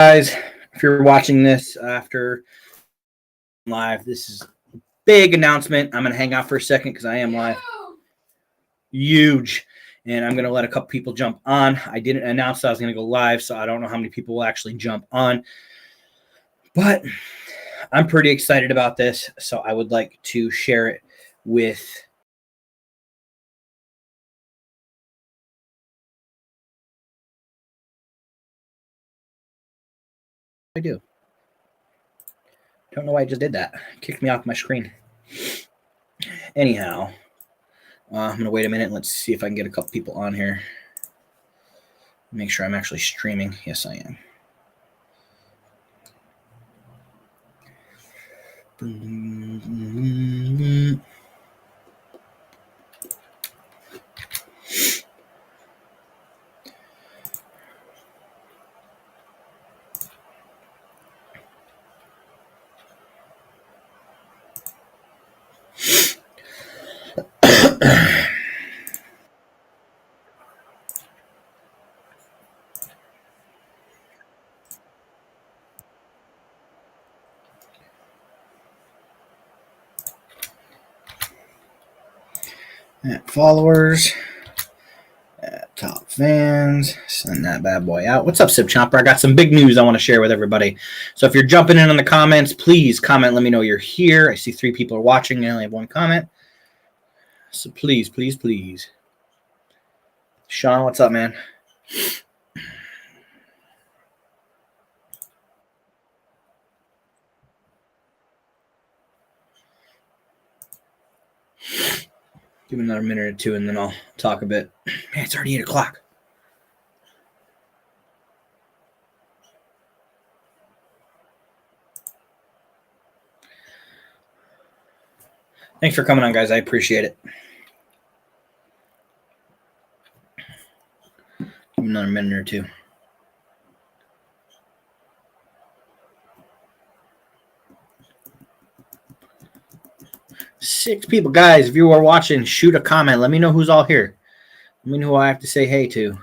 Guys, if you're watching this after live, this is a big announcement. I'm going to hang out for a second because I am live. Huge. And I'm going to let a couple people jump on. I didn't announce that I was going to go live, so I don't know how many people will actually jump on. But I'm pretty excited about this, so I would like to share it with I do. Don't know why I just did that. Kicked me off my screen. Anyhow, I'm going to wait a minute and let's see if I can get a couple people on here. Make sure I'm actually streaming. Yes, I am. At followers, at top fans, send that bad boy out. What's up, Sip Chomper? I got some big news I want to share with everybody. So if you're jumping in the comments, please comment. Let me know you're here. I see 3 people are watching and I only have 1 comment. So please, please, please. Sean, what's up, man? Give me another minute or 2 and then I'll talk a bit. Man, it's already 8 o'clock. Thanks for coming on, guys. I appreciate it. Give me another minute or 2. Six people. Guys, if you are watching, shoot a comment. Let me know who's all here. Let me know who I have to say hey to.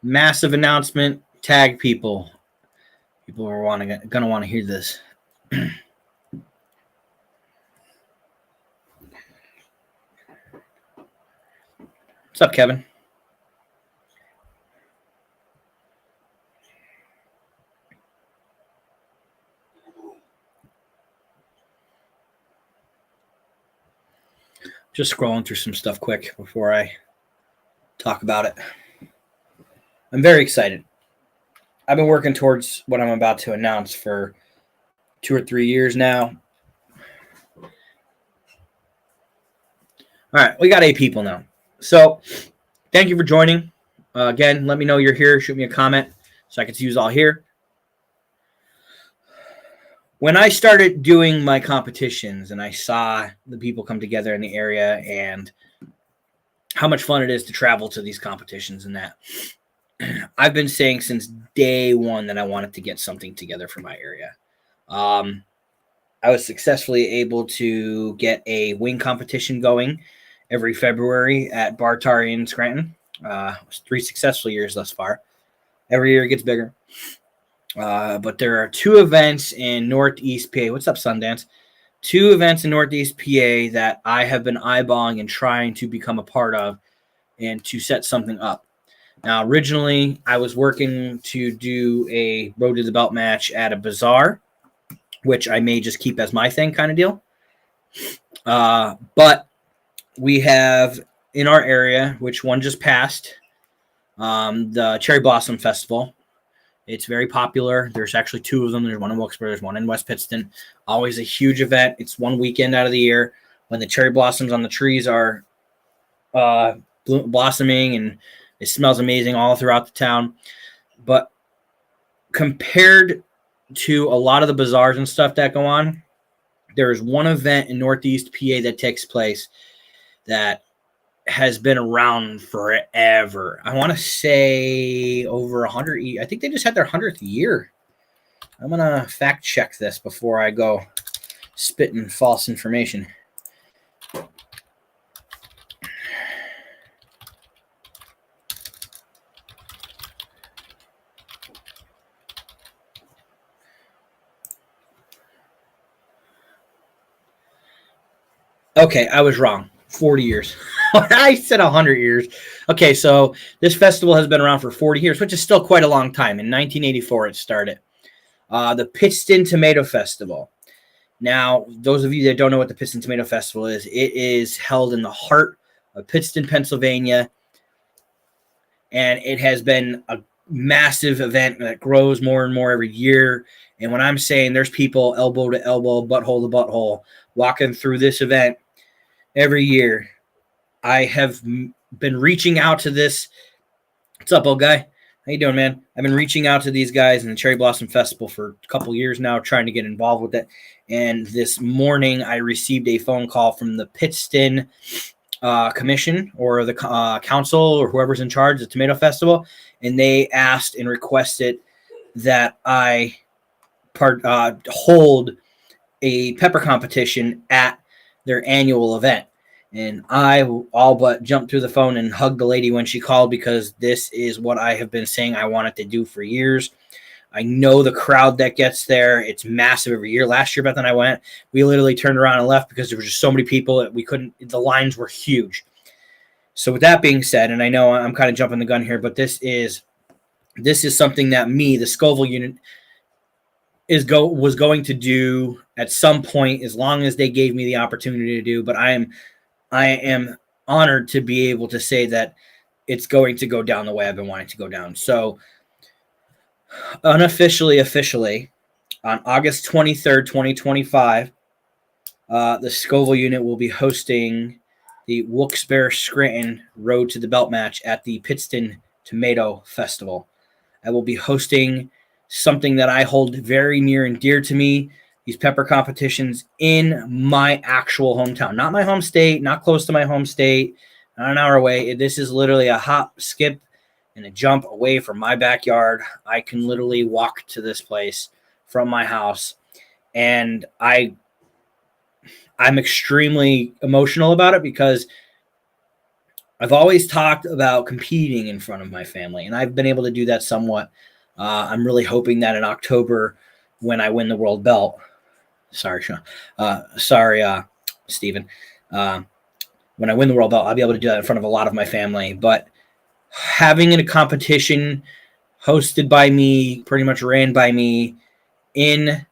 Massive announcement. Tag people. People are gonna want to hear this. What's up, Kevin? Just scrolling through some stuff quick before I talk about it. I'm very excited. I've been working towards what I'm about to announce for 2 or 3 years now. All right, we got 8 people now. So thank you for joining. Again, let me know you're here. Shoot me a comment so I can see who's all here. When I started doing my competitions and I saw the people come together in the area and how much fun it is to travel to these competitions and that, I've been saying since day one that I wanted to get something together for my area. I was successfully able to get a wing competition going every February at Bartar in Scranton. It was 3 successful years thus far. Every year it gets bigger. But there are 2 events in Northeast PA. What's up, Sundance? 2 events in Northeast PA that I have been eyeballing and trying to become a part of and to set something up. Now, originally, I was working to do a Road to the Belt match at a bazaar, which I may just keep as my thing kind of deal. But we have in our area, which one just passed, the Cherry Blossom Festival. It's very popular. There's actually 2 of them. There's one in Wilkesboro. There's one in West Pittston. Always a huge event. It's one weekend out of the year when the cherry blossoms on the trees are blossoming, and it smells amazing all throughout the town. But compared to a lot of the bazaars and stuff that go on, there is one event in Northeast PA that takes place that has been around forever. I want to say over 100. I think they just had their 100th year. I'm going to fact check this before I go spitting false information. Okay, I was wrong. 40 years. I said 100 years. Okay, so this festival has been around for 40 years, which is still quite a long time. In 1984, it started. The Pittston Tomato Festival. Now, those of you that don't know what the Pittston Tomato Festival is, it is held in the heart of Pittston, Pennsylvania, and it has been a massive event that grows more and more every year. And when I'm saying there's people elbow to elbow, butthole to butthole, walking through this event every year, I have been reaching out to this. What's up, old guy? How you doing, man? I've been reaching out to these guys in the Cherry Blossom Festival for a couple years now, trying to get involved with it. And this morning, I received a phone call from the Pittston commission or the council or whoever's in charge of the Tomato Festival, and they asked and requested that I hold a pepper competition at their annual event. And I all but jumped through the phone and hugged the lady when she called, because this is what I have been saying I wanted to do for years. I know the crowd that gets there. It's massive every year. Last year, Beth and I went. We literally turned around and left because there were just so many people that we couldn't. The lines were huge. So with that being said, and I know I'm kind of jumping the gun here, but this is something that me, the Scoville unit, was going to do at some point, as long as they gave me the opportunity to do. But I am honored to be able to say that it's going to go down the way I've been wanting to go down. So officially, on August 23rd, 2025, the Scoville unit will be hosting the Wilkes-Barre Scranton Road to the Belt match at the Pittston Tomato Festival. I will be hosting something that I hold very near and dear to me, these pepper competitions in my actual hometown, not my home state, not close to my home state, not an hour away. This is literally a hop, skip, and a jump away from my backyard. I can literally walk to this place from my house, and I'm extremely emotional about it because I've always talked about competing in front of my family, and I've been able to do that somewhat. I'm really hoping that in October, when I win the world belt, sorry, Sean, Stephen, when I win the world belt, I'll be able to do that in front of a lot of my family. But having a competition hosted by me, pretty much ran by me, in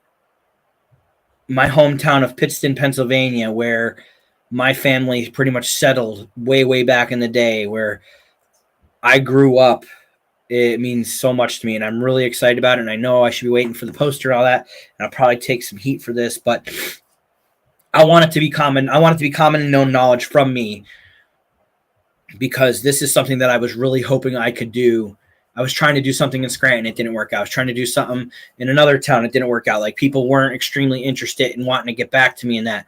my hometown of Pittston, Pennsylvania, where my family pretty much settled way back in the day, where I grew up, it means so much to me, and I'm really excited about it. And I know I should be waiting for the poster and all that, and I'll probably take some heat for this, but I want it to be common. I want it to be common and known knowledge from me, because this is something that I was really hoping I could do. I was trying to do something in Scranton. It didn't work out. I was trying to do something in another town. It didn't work out. Like, people weren't extremely interested in wanting to get back to me in that.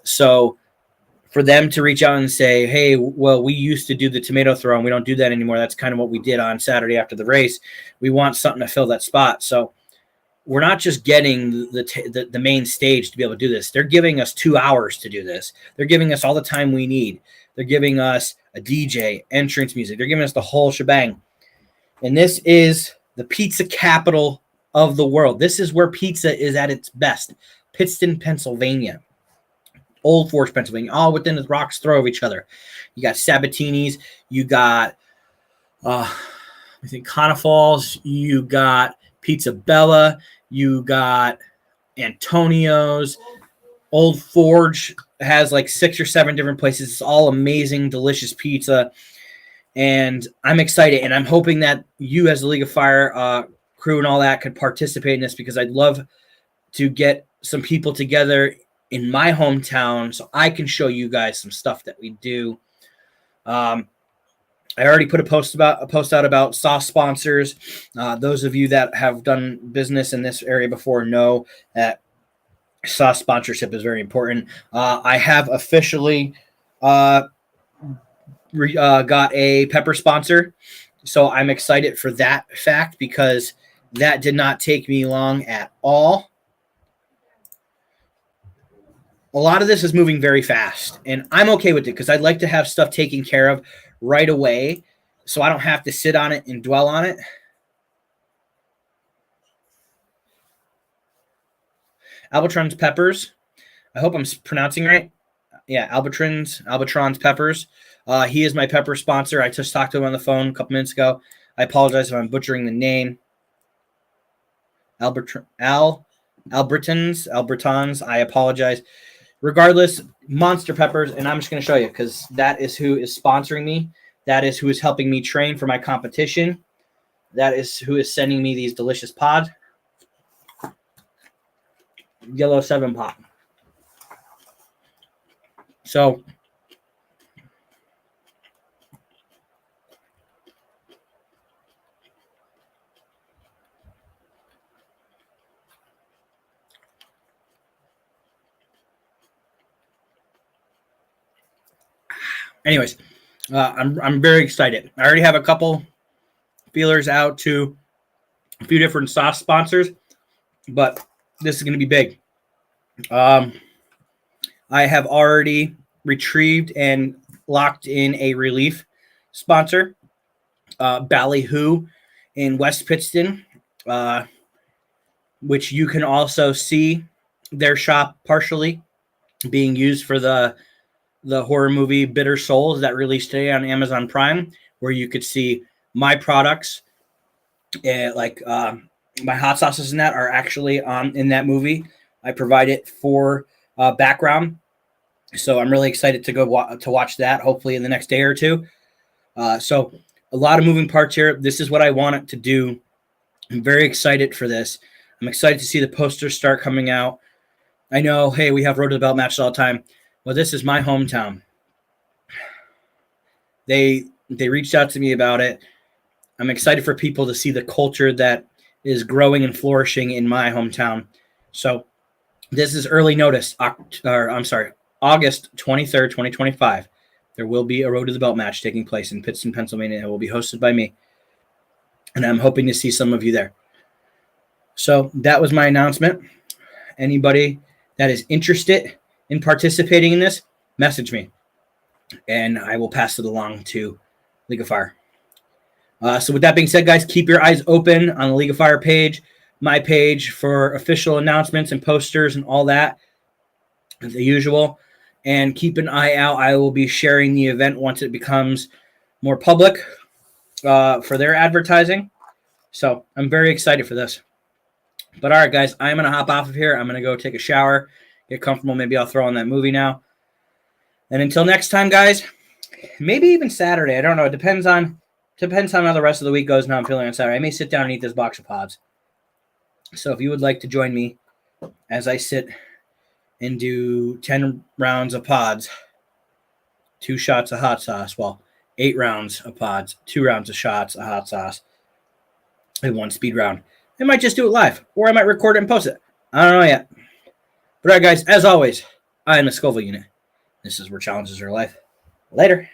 So for them to reach out and say, hey, well, we used to do the tomato throw and we don't do that anymore. That's kind of what we did on Saturday after the race. We want something to fill that spot. So we're not just getting the main stage to be able to do this. They're giving us 2 hours to do this. They're giving us all the time we need. They're giving us a DJ, entrance music. They're giving us the whole shebang. And this is the pizza capital of the world. This is where pizza is at its best. Pittston, Pennsylvania. Old Forge, Pennsylvania, all within a rock's throw of each other. You got Sabatini's, you got I think Conifal's, you got Pizza Bella, you got Antonio's. Old Forge has like 6 or 7 different places. It's all amazing, delicious pizza. And I'm excited, and I'm hoping that you, as the League of Fire crew and all that, could participate in this, because I'd love to get some people together in my hometown so I can show you guys some stuff that we do. I already put a post out about sauce sponsors. Those of you that have done business in this area before know that sauce sponsorship is very important. I have officially got a pepper sponsor, so I'm excited for that fact, because that did not take me long at all. A lot of this is moving very fast, and I'm okay with it, because I'd like to have stuff taken care of right away so I don't have to sit on it and dwell on it. Albotron's Peppers. I hope I'm pronouncing right. Albatron's Peppers. He is my pepper sponsor. I just talked to him on the phone a couple minutes ago. I apologize if I'm butchering the name. Albertons. I apologize. Regardless, Monster Peppers, and I'm just going to show you because that is who is sponsoring me. That is who is helping me train for my competition. That is who is sending me these delicious pods. Yellow 7 pot. So, anyways, I'm very excited. I already have a couple feelers out to a few different sauce sponsors, but this is going to be big. I have already retrieved and locked in a relief sponsor, Ballyhoo in West Pittston, which you can also see their shop partially being used for the horror movie Bitter Souls that released today on Amazon Prime, where you could see my products, like my hot sauces and that are actually in that movie. I provide it for background, so I'm really excited to go to watch that. Hopefully in the next day or two. So a lot of moving parts here. This is what I want it to do. I'm very excited for this. I'm excited to see the posters start coming out. I know, hey, we have Road to the Belt matches all the time. Well, this is my hometown. They reached out to me about it. I'm excited for people to see the culture that is growing and flourishing in my hometown. So this is early notice. August 23rd, 2025. There will be a Road to the Belt match taking place in Pittston, Pennsylvania. It will be hosted by me. And I'm hoping to see some of you there. So that was my announcement. Anybody that is interested in participating in this, message me. And I will pass it along to League of Fire. So with that being said, guys, keep your eyes open on the League of Fire page, my page for official announcements and posters and all that, the usual. And keep an eye out. I will be sharing the event once it becomes more public for their advertising. So I'm very excited for this. But all right, guys, I'm going to hop off of here. I'm going to go take a shower, get comfortable. Maybe I'll throw on that movie now. And until next time, guys, maybe even Saturday. I don't know. It depends on how the rest of the week goes. Now I'm feeling on Saturday. I may sit down and eat this box of pods. So if you would like to join me as I sit and do 10 rounds of pods, 2 shots of hot sauce, 8 rounds of pods, 2 rounds of shots of hot sauce, and 1 speed round. I might just do it live, or I might record it and post it. I don't know yet. But all right, guys, as always, I am the Scoville Unit. This is where challenges are life. Later.